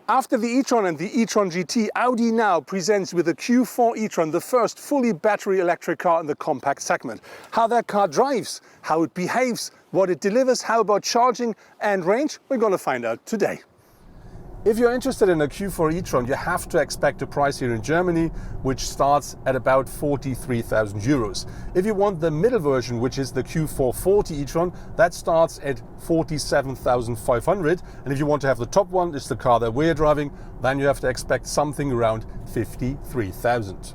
After the E-Tron and the E-Tron GT, Audi now presents with the Q4 E-Tron the first fully battery electric car in the compact segment. How that car drives, how it behaves, what it delivers, how about charging and range, we're going to find out today. If you're interested in a Q4 E-Tron, you have to expect a price here in Germany, which starts at about 43,000 euros. If you want the middle version, which is the Q4 40 E-Tron, that starts at 47,500. And if you want to have the top one, it's the car that we're driving, then you have to expect something around 53,000.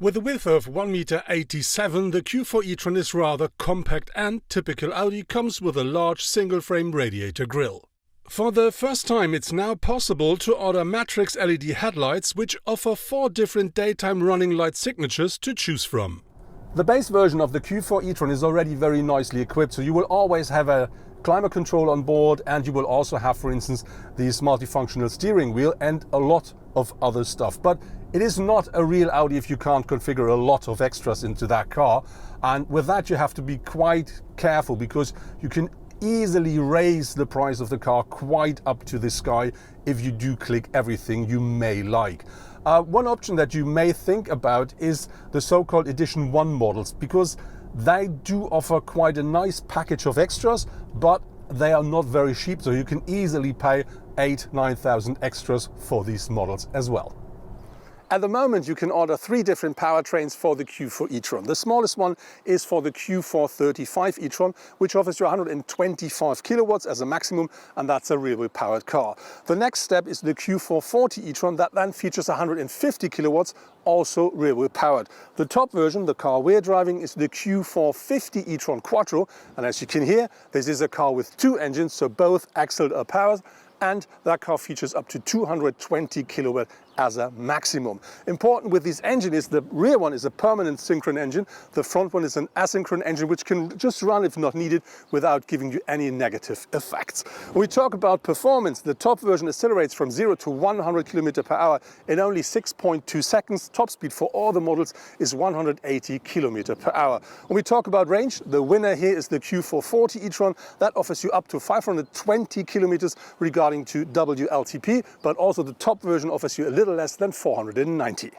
With a width of 1,87 m, the Q4 E-Tron is rather compact and, typical Audi, comes with a large single-frame radiator grille. For the first time, it's now possible to order matrix LED headlights, which offer 4 different daytime running light signatures to choose from. The base version of the Q4 E-Tron is already very nicely equipped, so you will always have a climate control on board, and you will also have, for instance, this multifunctional steering wheel and a lot of other stuff. But it is not a real Audi if you can't configure a lot of extras into that car, and with that you have to be quite careful, because you can easily raise the price of the car quite up to the sky if you do click everything you may like. One option that you may think about is the so-called Edition 1 models, because they do offer quite a nice package of extras, but they are not very cheap, so you can easily pay 8,000–9,000 extras for these models as well. At the moment, you can order 3 different powertrains for the Q4 E-Tron. The smallest one is for the Q4 35 E-Tron, which offers you 125 kilowatts as a maximum, and that's a rear-wheel powered car. The next step is the Q4 40 E-Tron, that then features 150 kilowatts, also rear-wheel powered. The top version, the car we're driving, is the Q4 50 E-Tron Quattro, and as you can hear, this is a car with 2 engines, so both axle are powered, and that car features up to 220 kilowatt as a maximum. Important with this engine is the rear one is a permanent synchron engine, the front one is an asynchron engine which can just run if not needed without giving you any negative effects. When we talk about performance, the top version accelerates from 0 to 100 km per hour in only 6.2 seconds. Top speed for all the models is 180 km per hour. When we talk about range, the winner here is the Q4 40 E-Tron. That offers you up to 520 kilometers regarding to WLTP, but also the top version offers you a little less than 490.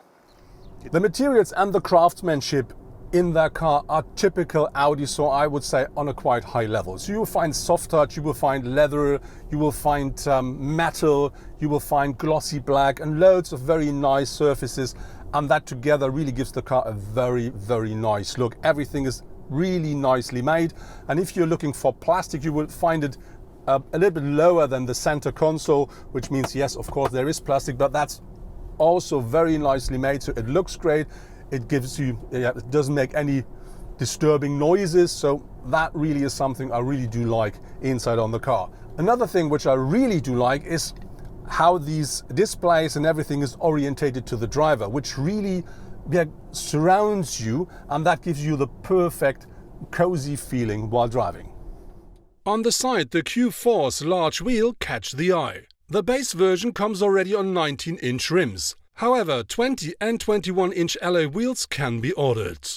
The materials and the craftsmanship in that car are typical Audi, so I would say on a quite high level. So you will find soft touch, you will find leather, you will find metal, you will find glossy black and loads of very nice surfaces, and that together really gives the car a very, very nice look. Everything is really nicely made, and if you're looking for plastic, you will find it a little bit lower than the center console, which means yes, of course there is plastic, but that's also very nicely made, so it looks great. It gives you, it doesn't make any disturbing noises, so that really is something I really do like inside on the car. Another thing which I really do like is how these displays and everything is orientated to the driver, which really surrounds you, and that gives you the perfect cozy feeling while driving. On the side, the Q4's large wheel catch the eye. The base version comes already on 19-inch rims. However, 20 and 21-inch alloy wheels can be ordered.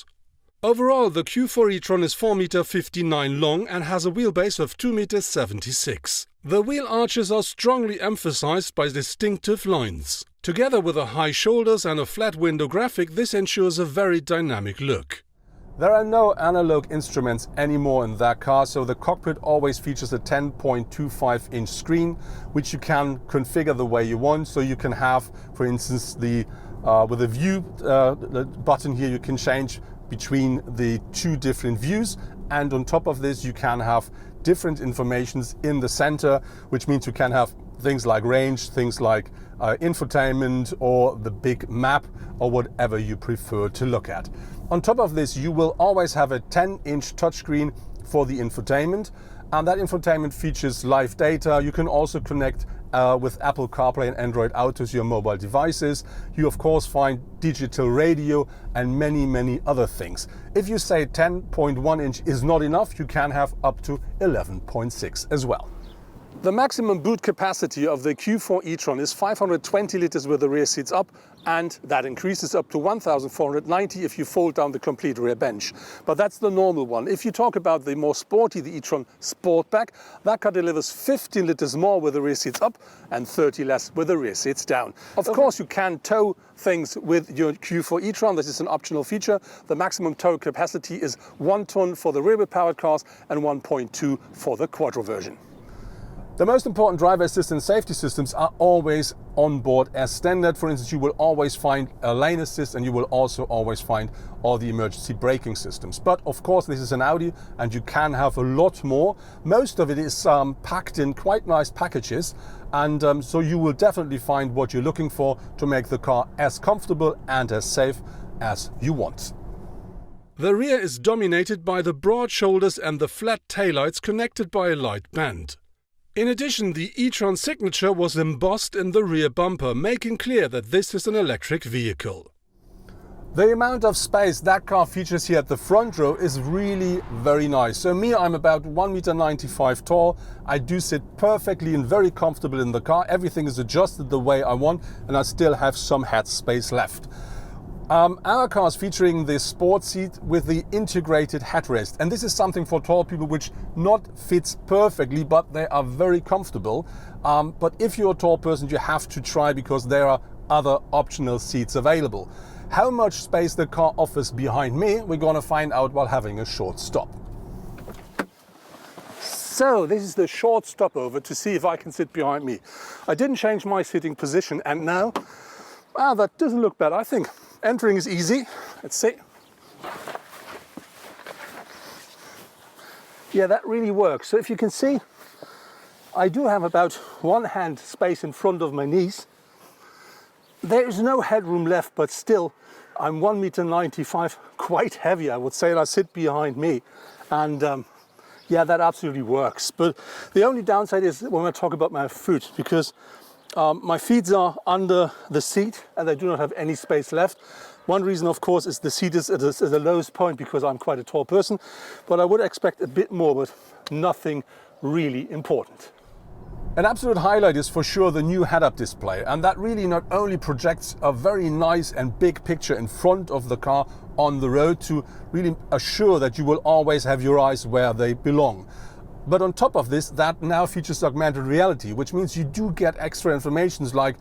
Overall, the Q4 E-Tron is 4,59 m long and has a wheelbase of 2,76 m. The wheel arches are strongly emphasized by distinctive lines. Together with the high shoulders and a flat window graphic, this ensures a very dynamic look. There are no analog instruments anymore in that car, so the cockpit always features a 10.25-inch screen, which you can configure the way you want. So you can have, for instance, with the view button here, you can change between the 2 different views, and on top of this you can have different informations in the center, which means you can have things like range, things like infotainment, or the big map, or whatever you prefer to look at. On top of this, you will always have a 10-inch touchscreen for the infotainment, and that infotainment features live data. You can also connect with Apple CarPlay and Android Auto to your mobile devices. You of course find digital radio and many, many other things. If you say 10.1 inch is not enough, you can have up to 11.6 as well. The maximum boot capacity of the Q4 e-tron is 520 liters with the rear seats up, and that increases up to 1,490 if you fold down the complete rear bench. But that's the normal one. If you talk about the more sporty, the e-tron Sportback, that car delivers 15 liters more with the rear seats up and 30 less with the rear seats down. Of course, you can tow things with your Q4 e-tron. This is an optional feature. The maximum tow capacity is 1 ton for the rear-wheel powered cars and 1.2 for the Quattro version. The most important driver assistance safety systems are always on board as standard. For instance, you will always find a lane assist, and you will also always find all the emergency braking systems. But of course, this is an Audi and you can have a lot more. Most of it is packed in quite nice packages, and so you will definitely find what you're looking for to make the car as comfortable and as safe as you want. The rear is dominated by the broad shoulders and the flat taillights connected by a light band. In addition, the e-tron signature was embossed in the rear bumper, making clear that this is an electric vehicle. The amount of space that car features here at the front row is really very nice. So me, I'm about 1.95 meters tall. I do sit perfectly and very comfortable in the car. Everything is adjusted the way I want, and I still have some head space left. Our car is featuring the sport seat with the integrated headrest, and this is something for tall people which not fits perfectly, but they are very comfortable. But if you're a tall person, you have to try, because there are other optional seats available. How much space the car offers behind me, we're going to find out while having a short stop. So this is the short stopover to see if I can sit behind me. I didn't change my sitting position, and now, wow, that doesn't look bad. I think entering is easy. Let's see. Yeah, that really works. So if you can see, I do have about one hand space in front of my knees. There is no headroom left, but still, I'm 1.95 meters, quite heavy, I would say, and I sit behind me. And yeah, that absolutely works. But the only downside is when I talk about my foot, because my feet are under the seat and they do not have any space left. One reason, of course, is the seat is at the lowest point because I'm quite a tall person, but I would expect a bit more, but nothing really important. An absolute highlight is for sure the new head-up display, and that really not only projects a very nice and big picture in front of the car on the road to really assure that you will always have your eyes where they belong. But on top of this, that now features augmented reality, which means you do get extra information like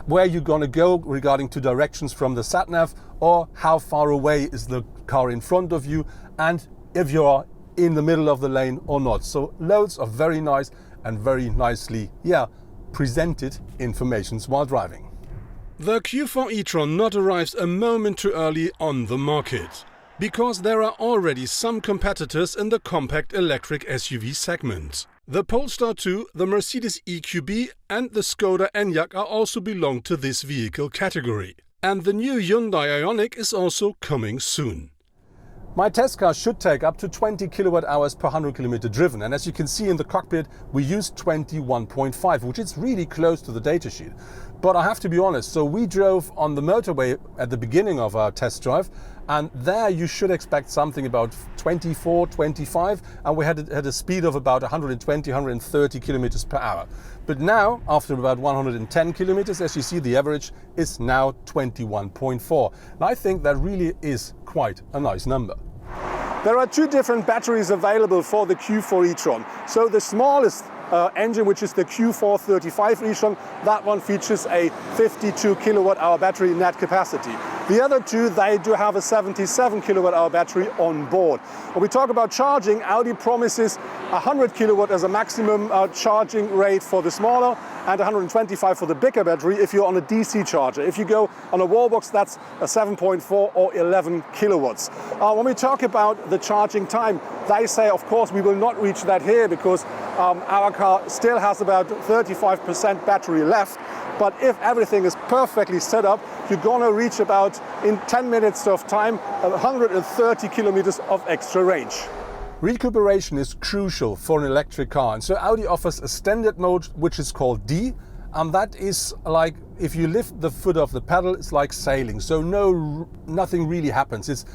where you're going to go regarding to directions from the sat-nav, or how far away is the car in front of you, and if you're in the middle of the lane or not. So loads of very nice and very nicely, presented information while driving. The Q4 e-tron not arrives a moment too early on the market, because there are already some competitors in the compact electric SUV segment. The Polestar 2, the Mercedes EQB and the Skoda Enyaq are also belong to this vehicle category. And the new Hyundai Ioniq is also coming soon. My test car should take up to 20 kilowatt hours per 100 kilometer driven, and as you can see in the cockpit, we used 21.5, which is really close to the datasheet. But I have to be honest, so we drove on the motorway at the beginning of our test drive, and there you should expect something about 24, 25, and we had a speed of about 120, 130 kilometers per hour. But now, after about 110 kilometers, as you see, the average is now 21.4. And I think that really is quite a nice number. There are two different batteries available for the Q4 e-tron. So the smallest engine, which is the Q4 35 e-tron, that one features a 52 kilowatt hour battery net capacity. The other two, they do have a 77 kilowatt hour battery on board. When we talk about charging, Audi promises 100 kilowatt as a maximum charging rate for the smaller, and 125 for the bigger battery if you're on a DC charger. If you go on a wall box, that's a 7.4 or 11 kilowatts. When we talk about the charging time, they say, of course, we will not reach that here because our car still has about 35% battery left. But if everything is perfectly set up, you're gonna reach about, in 10 minutes of time, 130 kilometers of extra range. Recuperation is crucial for an electric car, and so Audi offers a standard mode which is called D, and that is like if you lift the foot off the pedal, it's like sailing, so nothing really happens. It's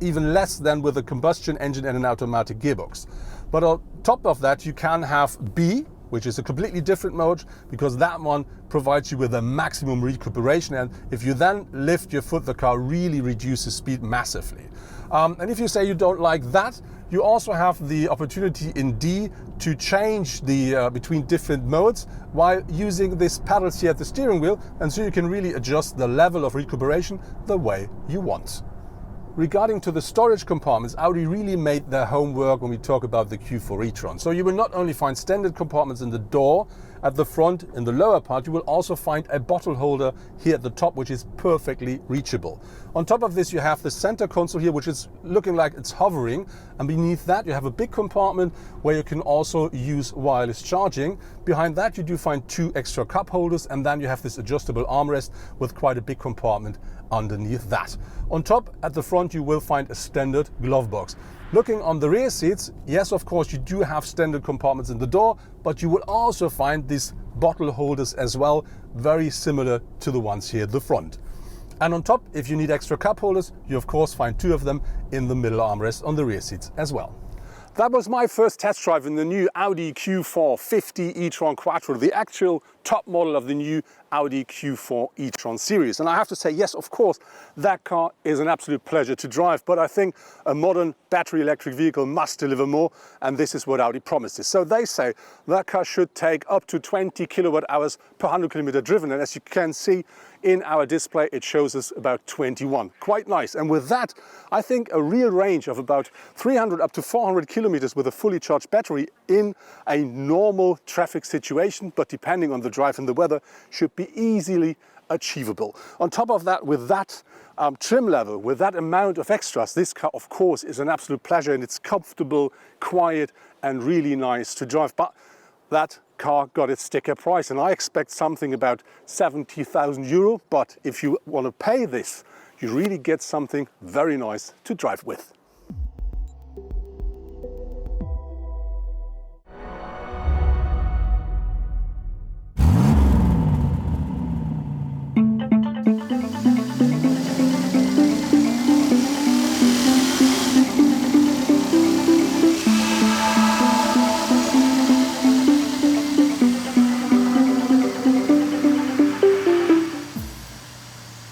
even less than with a combustion engine and an automatic gearbox. But on top of that, you can have B, which is a completely different mode, because that one provides you with a maximum recuperation, and if you then lift your foot, the car really reduces speed massively. And if you say you don't like that, you also have the opportunity in D to change the between different modes while using these pedals here at the steering wheel, and so you can really adjust the level of recuperation the way you want. Regarding to the storage compartments, Audi really made their homework when we talk about the Q4 e-tron. So you will not only find standard compartments in the door, at the front, in the lower part, you will also find a bottle holder here at the top, which is perfectly reachable. On top of this, you have the center console here, which is looking like it's hovering. And beneath that, you have a big compartment where you can also use wireless charging. Behind that, you do find 2 extra cup holders, and then you have this adjustable armrest with quite a big compartment underneath that. On top, at the front, you will find a standard glove box. Looking on the rear seats, yes, of course, you do have standard compartments in the door, but you will also find these bottle holders as well, very similar to the ones here at the front. And on top, if you need extra cup holders, you of course find 2 of them in the middle armrest on the rear seats as well. That was my first test drive in the new Audi Q4 50 e-tron Quattro, the actual top model of the new Audi Q4 e-tron series. And I have to say, yes, of course, that car is an absolute pleasure to drive, but I think a modern battery electric vehicle must deliver more, and this is what Audi promises. So they say that car should take up to 20 kilowatt hours per 100 kilometer driven, and as you can see in our display, it shows us about 21. Quite nice. And with that, I think a real range of about 300 up to 400 kilometers with a fully charged battery in a normal traffic situation, but depending on the drive and the weather, should be easily achievable. On top of that, with that trim level, with that amount of extras, this car of course is an absolute pleasure, and it's comfortable, quiet, and really nice to drive. But that car got its sticker price, and I expect something about 70,000 euro. But if you want to pay this, you really get something very nice to drive with.